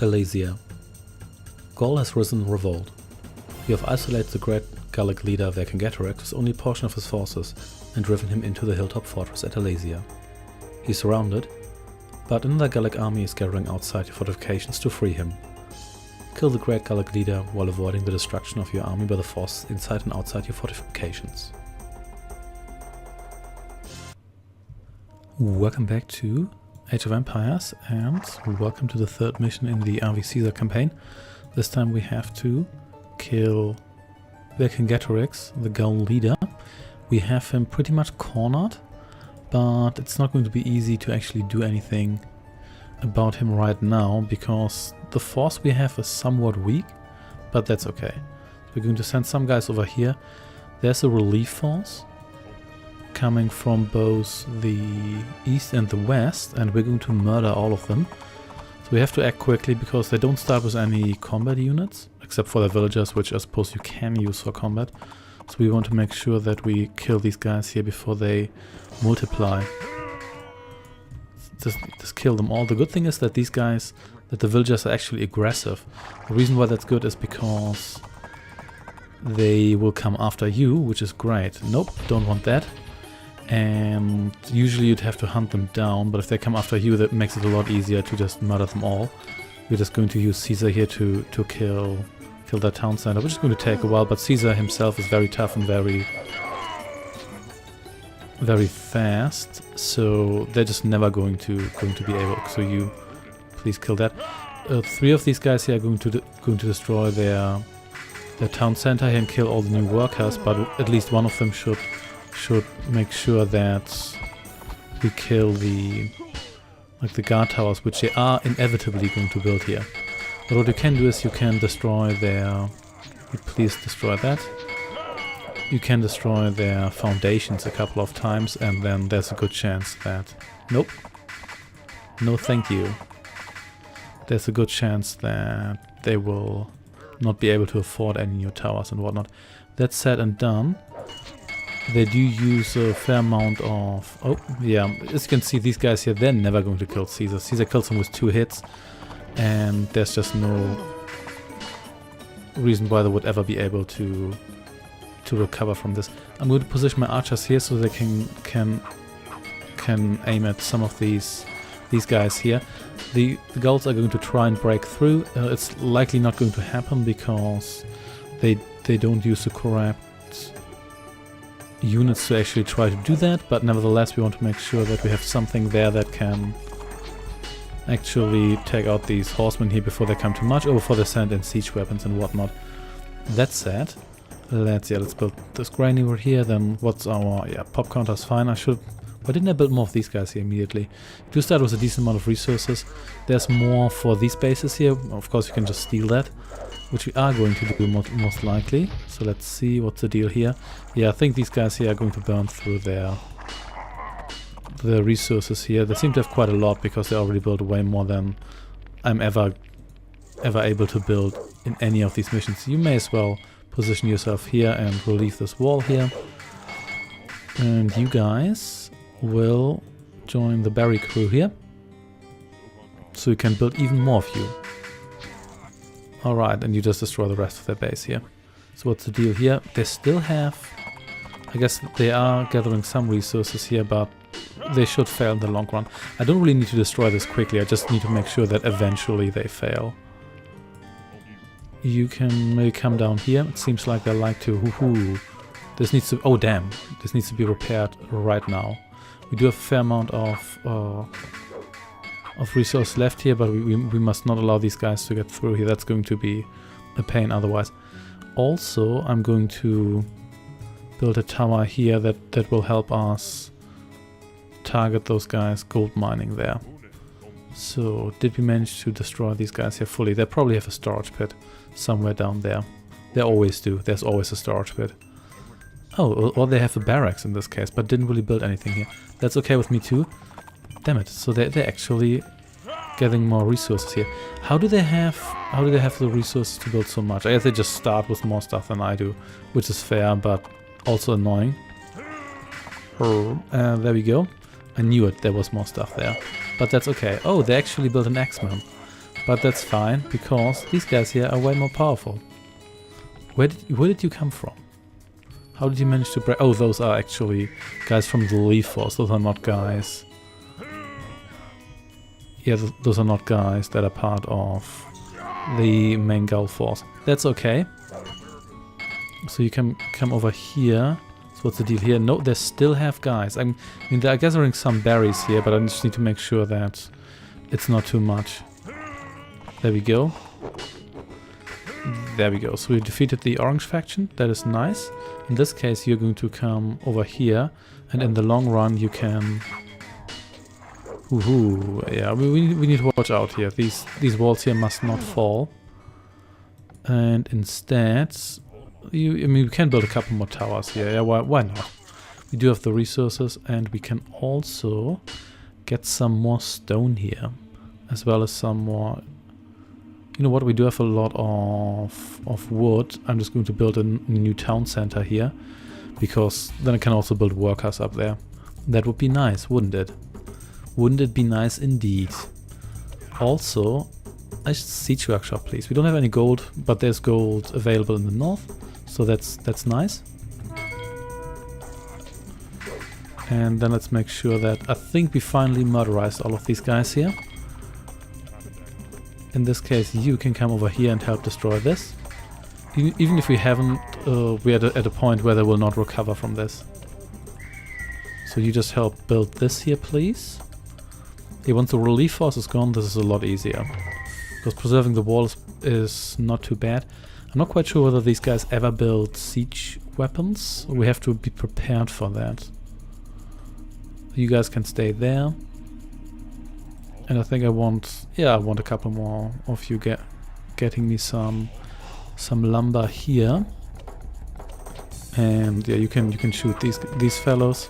Alesia. Gaul has risen in revolt. You have isolated the great Gallic leader Vercingetorix with only a portion of his forces and driven him into the hilltop fortress at Alesia. He is surrounded, but another Gallic army is gathering outside your fortifications to free him. Kill the great Gallic leader while avoiding the destruction of your army by the forces inside and outside your fortifications. Welcome back to Age of Empires, and welcome to the third mission in the RV Caesar campaign. This time we have to kill Vercingetorix, the Gaul leader. We have him pretty much cornered, but it's not going to be easy to actually do anything about him right now, because the force we have is somewhat weak, but that's okay. We're going to send some guys over here. There's a relief force coming from both the east and the west, and we're going to murder all of them. So we have to act quickly because they don't start with any combat units, except for the villagers, which I suppose you can use for combat. So we want to make sure that we kill these guys here before they multiply. Just kill them all. The good thing is that these guys, that the villagers are actually aggressive. The reason why that's good is because they will come after you, which is great. Nope, don't want that. And usually you'd have to hunt them down, but if they come after you, that makes it a lot easier to just murder them all. We're just going to use Caesar here to kill that town center, which is going to take a while, but Caesar himself is very tough and very fast, so they're just never going to be able. So you please kill that. 3 of these guys here are going to destroy their town center here and kill all the new workers, but at least one of them should make sure that we kill the guard towers, which they are inevitably going to build here. But what you can do is you can destroy their... Please destroy that. You can destroy their foundations a couple of times, and then there's a good chance that... Nope. No thank you. There's a good chance that they will not be able to afford any new towers and whatnot. That said and done, they do use a fair amount of... Oh, yeah, as you can see, these guys here, they're never going to kill Caesar. Caesar kills him with 2 hits, and there's just no reason why they would ever be able to recover from this. I'm going to position my archers here so they can aim at some of these guys here. The Gauls are going to try and break through. It's likely not going to happen because they don't use the correct units to actually try to do that, but nevertheless we want to make sure that we have something there that can actually take out these horsemen here before they come too much, or before they send in siege weapons and whatnot. That said, let's build this granny over here. Then what's our... yeah, pop counter's fine. Why didn't I build more of these guys here immediately? You do start with a decent amount of resources. There's more for these bases here. Of course you can just steal that, which we are going to do most likely. So let's see what's the deal here. Yeah, I think these guys here are going to burn through their resources here. They seem to have quite a lot because they already built way more than I'm ever able to build in any of these missions. You may as well position yourself here and relieve this wall here. And you guys will join the Barry crew here, so you can build even more of you. Alright, and you just destroy the rest of their base here. So what's the deal here? They still have... I guess they are gathering some resources here, but they should fail in the long run. I don't really need to destroy this quickly, I just need to make sure that eventually they fail. You can maybe come down here. It seems like they like to... Woohoo! This needs to... Oh damn! This needs to be repaired right now. We do have a fair amount of resource left here, but we must not allow these guys to get through here. That's going to be a pain otherwise. Also, I'm going to build a tower here that will help us target those guys gold mining there. So, did we manage to destroy these guys here fully? They probably have a storage pit somewhere down there. They always do. There's always a storage pit. Oh, or they have a barracks in this case, but didn't really build anything here. That's okay with me too. Damn it, so they're actually getting more resources here. How do they have the resources to build so much? I guess they just start with more stuff than I do, which is fair, but also annoying. There we go. I knew it, there was more stuff there. But that's okay. Oh, they actually built an Axeman. But that's fine, because these guys here are way more powerful. Where did you come from? How did you manage to break? Oh, those are actually guys from the Leaf Force. Those are not guys. Yeah, those are not guys that are part of the main Gull Force. That's okay. So you can come over here. So what's the deal here? No, they still have guys. I mean, they're gathering some berries here, but I just need to make sure that it's not too much. There we go. There we go. So we defeated the orange faction. That is nice. In this case, you're going to come over here, and in the long run, you can. Yeah, we need to watch out here. These walls here must not fall. And instead, I mean, we can build a couple more towers here. Yeah, why not? We do have the resources, and we can also get some more stone here, as well as some more. You know what? We do have a lot of wood. I'm just going to build a new town center here, because then I can also build workers up there. That would be nice, wouldn't it? Wouldn't it be nice indeed? Also, a siege workshop, please. We don't have any gold, but there's gold available in the north, so that's nice. And then let's make sure that I think we finally murderized all of these guys here. In this case, you can come over here and help destroy this. Even if we haven't, we're at a point where they will not recover from this. So you just help build this here, please. Yeah, once the relief force is gone, this is a lot easier. Because preserving the walls is not too bad. I'm not quite sure whether these guys ever build siege weapons. We have to be prepared for that. You guys can stay there. And I think I want a couple more of you getting me some lumber here. And yeah, you can shoot these fellows.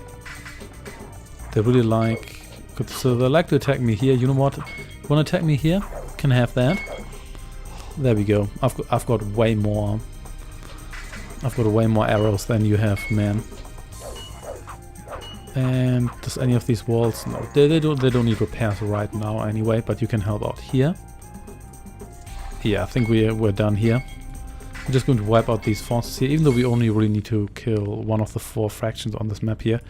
They really like, so they like to attack me here. You know what? Want to attack me here? Can have that. There we go. I've got way more. I've got way more arrows than you have, man. And does any of these walls? No, they don't need repairs right now anyway. But you can help out here. Yeah, I think we're done here. We're just going to wipe out these forces here, even though we only really need to kill one of the 4 fractions on this map here.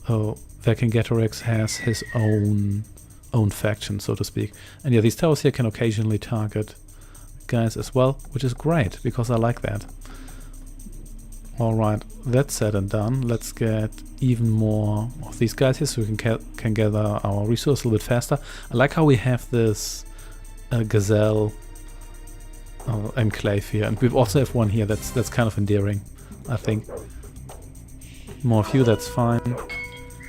Oh, Vercingetorix has his own faction, so to speak. And yeah, these towers here can occasionally target guys as well, which is great, because I like that. Alright, that's said and done. Let's get even more of these guys here so we can gather our resource a little bit faster. I like how we have this gazelle enclave here, and we also have one here that's kind of endearing, I think. More of you, that's fine.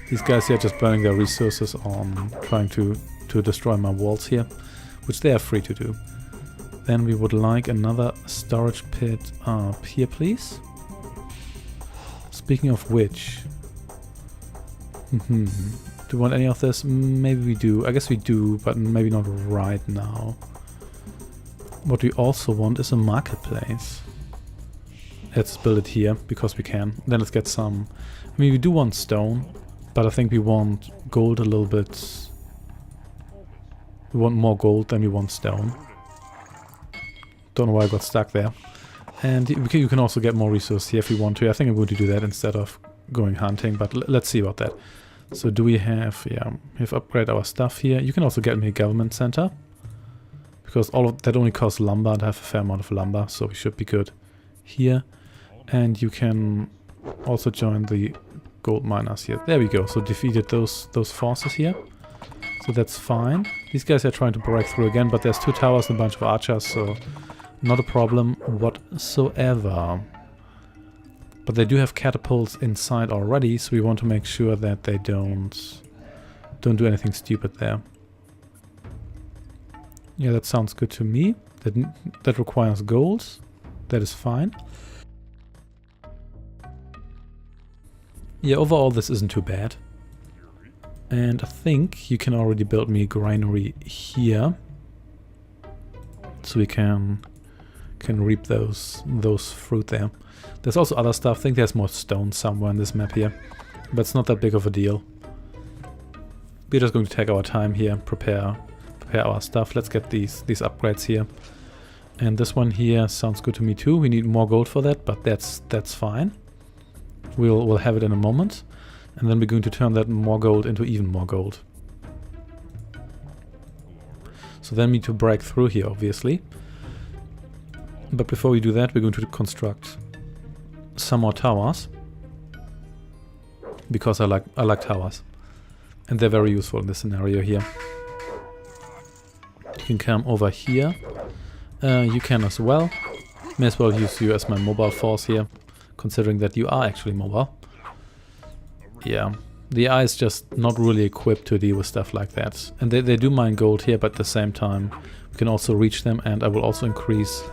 These guys here are just burning their resources on trying to destroy my walls here, which they are free to do. Then we would like another storage pit up here, please. Speaking of which, do you want any of this? Maybe we do. I guess we do, but maybe not right now. What we also want is a marketplace. Let's build it here, because we can. Then let's get some. I mean, we do want stone, but I think we want gold a little bit. We want more gold than we want stone. Don't know why I got stuck there. And you can also get more resources here if you want to. I think I'm going to do that instead of going hunting, but let's see about that. So do we have, yeah, we have upgrade our stuff here. You can also get me a government center, because all of that only costs lumber, and I have a fair amount of lumber, so we should be good here. And you can also join the gold miners here. There we go. So defeated those forces here. So that's fine. These guys are trying to break through again, but there's 2 towers and a bunch of archers, so not a problem whatsoever. But they do have catapults inside already, so we want to make sure that they don't do anything stupid there. Yeah, that sounds good to me. That requires gold. That is fine. Yeah, overall this isn't too bad. And I think you can already build me a granary here, so we can reap those fruit there. There's also other stuff. I think there's more stone somewhere in this map here, but it's not that big of a deal. We're just going to take our time here, prepare prepare our stuff. Let's get these upgrades here. And this one here sounds good to me too. We need more gold for that, but that's fine. We'll have it in a moment. And then we're going to turn that more gold into even more gold. So then we need to break through here, obviously. But before we do that, we're going to construct some more towers. Because I like towers. And they're very useful in this scenario here. You can come over here. You can as well. May as well use you as my mobile force here, considering that you are actually mobile. Yeah, the AI is just not really equipped to deal with stuff like that. And they do mine gold here, but at the same time we can also reach them, and I will also increase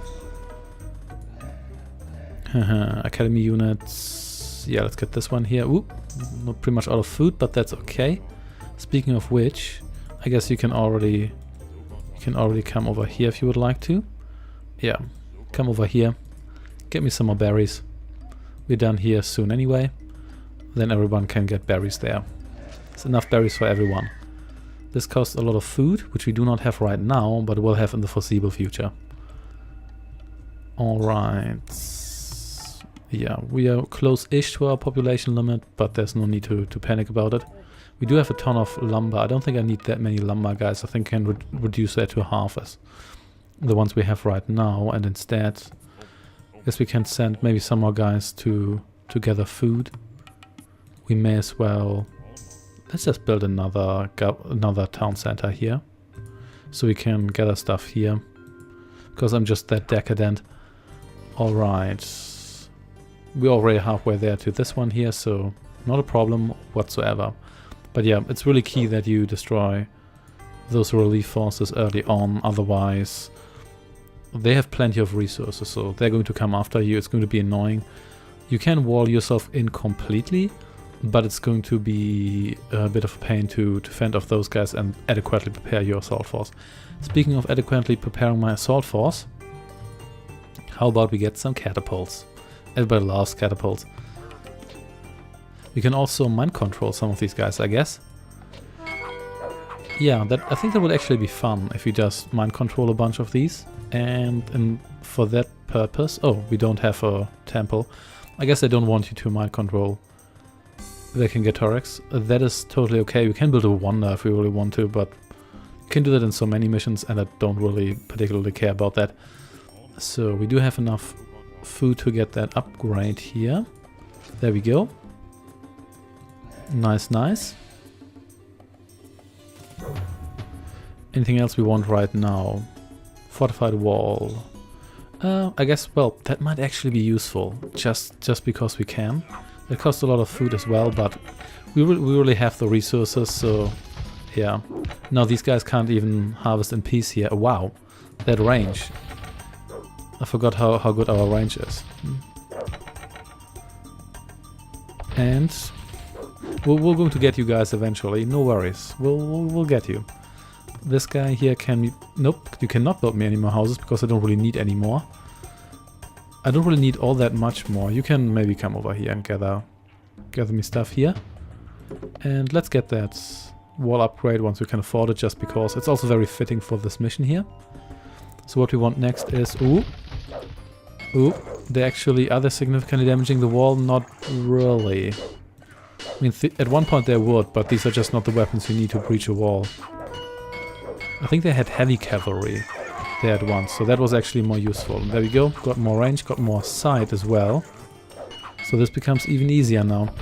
academy units. Yeah, let's get this one here. Ooh, not pretty much out of food, but that's okay. Speaking of which, I guess you can already come over here if you would like to. Yeah, come over here. Get me some more berries. We're done here soon anyway. Then everyone can get berries there. There's enough berries for everyone. This costs a lot of food, which we do not have right now, but we'll have in the foreseeable future. Alright. Yeah, we are close-ish to our population limit, but there's no need to panic about it. We do have a ton of lumber. I don't think I need that many lumber, guys. I think I can reduce that to half as the ones we have right now, and instead I guess we can send maybe some more guys to gather food. We may as well, let's just build another town center here, so we can gather stuff here, because I'm just that decadent. Alright, we're already halfway there to this one here, so not a problem whatsoever. But yeah, it's really key that you destroy those relief forces early on, otherwise they have plenty of resources, so they're going to come after you. It's going to be annoying. You can wall yourself in completely, but it's going to be a bit of a pain to fend off those guys and adequately prepare your assault force. Speaking of adequately preparing my assault force, how about we get some catapults? Everybody loves catapults. We can also mind control some of these guys, I guess. Yeah, I think that would actually be fun if you just mind control a bunch of these. And for that purpose... Oh, we don't have a temple. I guess I don't want you to mind control Vercingetorix. That is totally okay. We can build a wonder if we really want to, but you can do that in so many missions, and I don't really particularly care about that. So we do have enough food to get that upgrade here. There we go. Nice, nice. Anything else we want right now? Fortified wall. I guess, well, that might actually be useful, just because we can. It costs a lot of food as well, but we really have the resources, so yeah. Now these guys can't even harvest in peace here. Wow, that range. I forgot how good our range is. And we're going to get you guys eventually, no worries. We'll get you. This guy here can... Nope, you cannot build me any more houses because I don't really need any more. I don't really need all that much more. You can maybe come over here and gather me stuff here. And let's get that wall upgrade once we can afford it, just because it's also very fitting for this mission here. So what we want next is... Ooh, they actually... Are they significantly damaging the wall? Not really. I mean, at one point they would, but these are just not the weapons you need to breach a wall. I think they had heavy cavalry there at once, so that was actually more useful. And there we go, got more range, got more sight as well. So this becomes even easier now.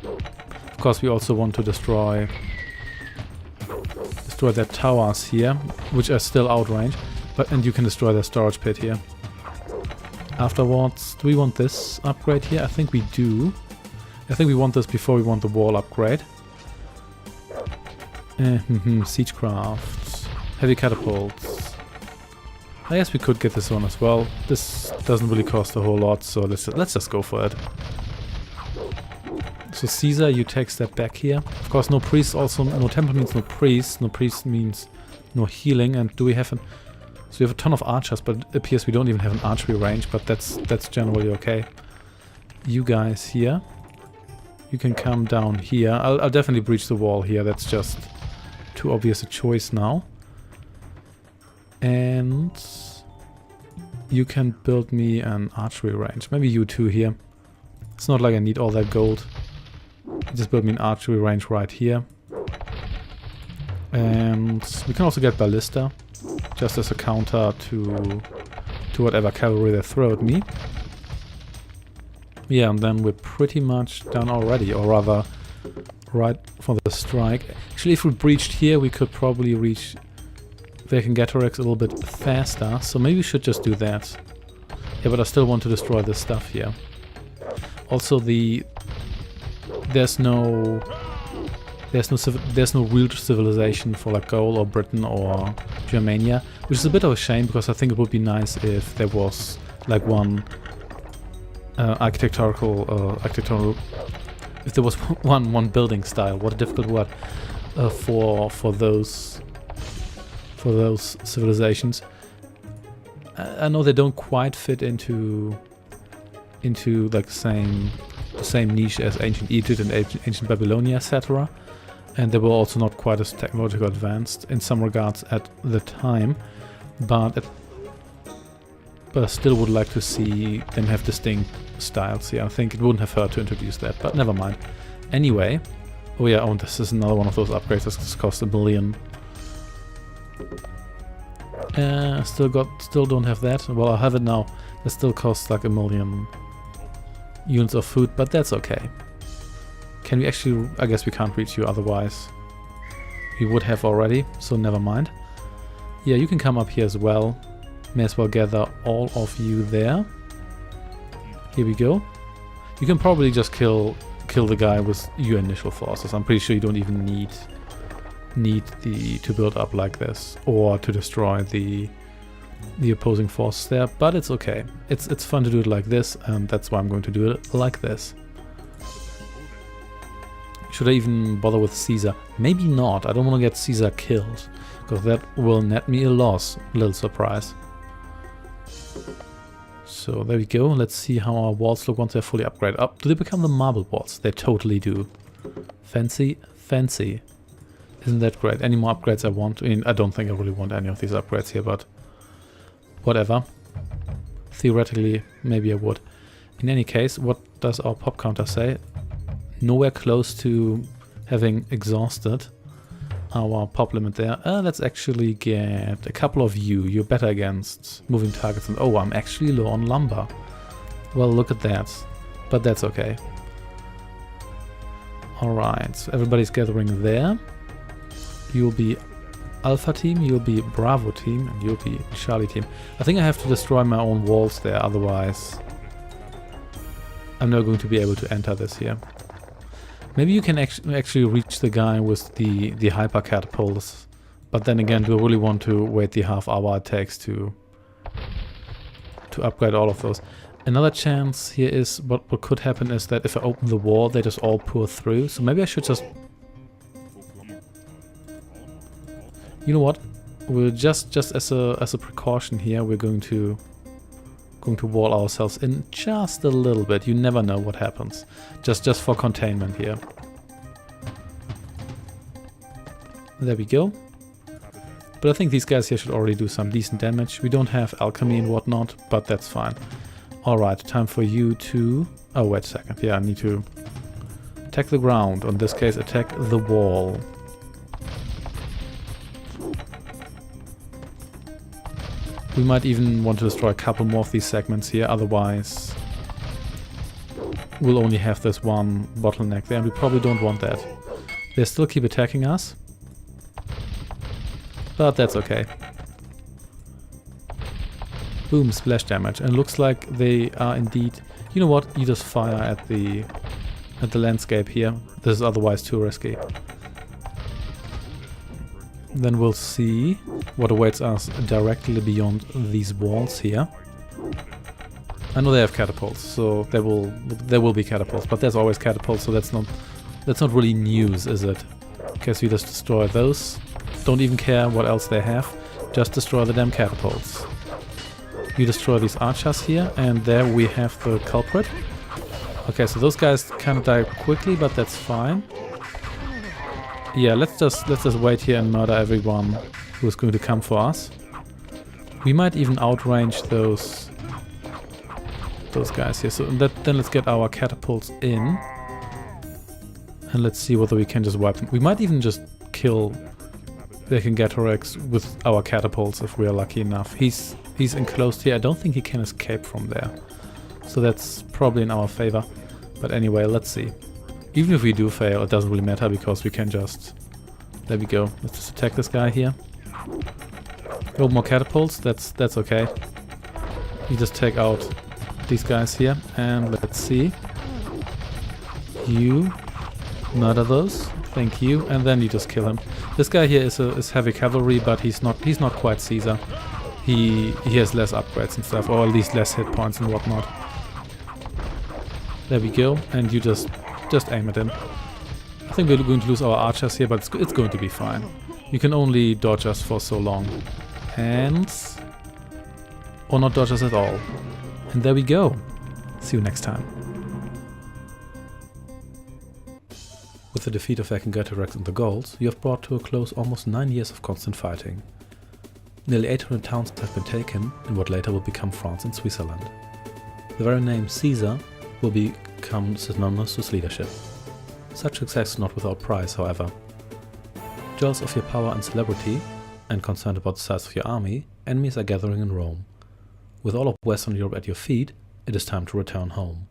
Of course, we also want to destroy their towers here, which are still outrange. And you can destroy their storage pit here. Afterwards, do we want this upgrade here? I think we do. I think we want this before we want the wall upgrade. Siegecraft, heavy catapults. I guess we could get this one as well. This doesn't really cost a whole lot, so let's just go for it. So Caesar, you take a step back here. Of course, no priest. Also, no temple means no priest. No priest means no healing. And do we have an? So we have a ton of archers, but it appears we don't even have an archery range. But that's generally okay. You guys here, you can come down here. I'll definitely breach the wall here. That's just too obvious a choice now. And you can build me an archery range. Maybe you two here. It's not like I need all that gold. Just build me an archery range right here. And we can also get ballista, just as a counter to whatever cavalry they throw at me. Yeah, and then we're pretty much done already, or rather, right for the strike. Actually, if we breached here, we could probably reach Vercingetorix a little bit faster, so maybe we should just do that. Yeah, but I still want to destroy this stuff here. Also, there's no real civilization for like Gaul or Britain or Germania, which is a bit of a shame because I think it would be nice if there was like one architectural if there was one building style. What a difficult word for those civilizations. I know they don't quite fit into like the same niche as ancient Egypt and ancient Babylonia, etc. And they were also not quite as technologically advanced in some regards at the time, but I still would like to see them have distinct styles. Yeah, I think it wouldn't have hurt to introduce that, but never mind. Anyway, oh yeah, oh, this is another one of those upgrades that cost $1 million. Still don't have that. Well, I have it now. That still costs like 1 million units of food, but that's okay. Can we actually... I guess we can't reach you otherwise. We would have already, so never mind. Yeah, you can come up here as well. May as well gather all of you there. Here we go. You can probably just kill the guy with your initial forces. I'm pretty sure you don't even need to build up like this or to destroy the opposing forces there, but it's okay. It's fun to do it like this, and that's why I'm going to do it like this. Should I even bother with Caesar? Maybe not. I don't want to get Caesar killed, because that will net me a loss. Little surprise. So there we go. Let's see how our walls look once they're fully upgraded. Do they become the marble walls? They totally do. Fancy, fancy. Isn't that great? Any more upgrades I want? I mean, I don't think I really want any of these upgrades here, but whatever. Theoretically, maybe I would. In any case, what does our pop counter say? Nowhere close to having exhausted our pop limit there. Let's actually get a couple of you. You're better against moving targets. And oh, I'm actually low on lumber. Well, look at that. But that's okay. Alright, so everybody's gathering there. You'll be Alpha team, you'll be Bravo team, and you'll be Charlie team. I think I have to destroy my own walls there, otherwise I'm not going to be able to enter this here. Maybe you can actually reach the guy with the hyper catapults, but then again, do I really want to wait the half hour it takes to upgrade all of those? Another chance here is, what could happen is that if I open the wall, they just all pour through. So maybe I should just... You know what? We'll just as a precaution here, we're going to wall ourselves in just a little bit. You never know what happens. Just for containment here. There we go. But I think these guys here should already do some decent damage. We don't have alchemy and whatnot, but that's fine. Alright, time for you to... Oh, wait a second. Yeah, I need to attack the ground. In this case, attack the wall. We might even want to destroy a couple more of these segments here, otherwise we'll only have this one bottleneck there, and we probably don't want that. They still keep attacking us, but that's okay. Boom, splash damage, and looks like they are indeed... You know what? You just fire at the landscape here. This is otherwise too risky. Then we'll see what awaits us directly beyond these walls here. I know they have catapults, so there will be catapults, but there's always catapults, so that's not really news, is it? Okay, so you just destroy those. Don't even care what else they have. Just destroy the damn catapults. You destroy these archers here, and there we have the culprit. Okay, so those guys kind of die quickly, but that's fine. Yeah, let's just wait here and murder everyone who's going to come for us. We might even outrange those guys here. So then let's get our catapults in. And let's see whether we can just wipe them. We might even just kill Vercingetorix with our catapults if we are lucky enough. He's enclosed here. I don't think he can escape from there. So that's probably in our favor. But anyway, let's see. Even if we do fail, it doesn't really matter because we can just... There we go. Let's just attack this guy here. Roll more catapults. That's okay. You just take out these guys here. And let's see. You... murder those. Thank you. And then you just kill him. This guy here is heavy cavalry, but he's not quite Caesar. He has less upgrades and stuff, or at least less hit points and whatnot. There we go. And you just aim at him. I think we're going to lose our archers here, but it's going to be fine. You can only dodge us for so long. And... or not dodge us at all. And there we go. See you next time. With the defeat of Vercingetorix and the Gauls, you have brought to a close almost 9 years of constant fighting. Nearly 800 towns have been taken in what later will become France and Switzerland. The very name Caesar will become synonymous with leadership. Such success is not without price, however. Jealous of your power and celebrity, and concerned about the size of your army, enemies are gathering in Rome. With all of Western Europe at your feet, it is time to return home.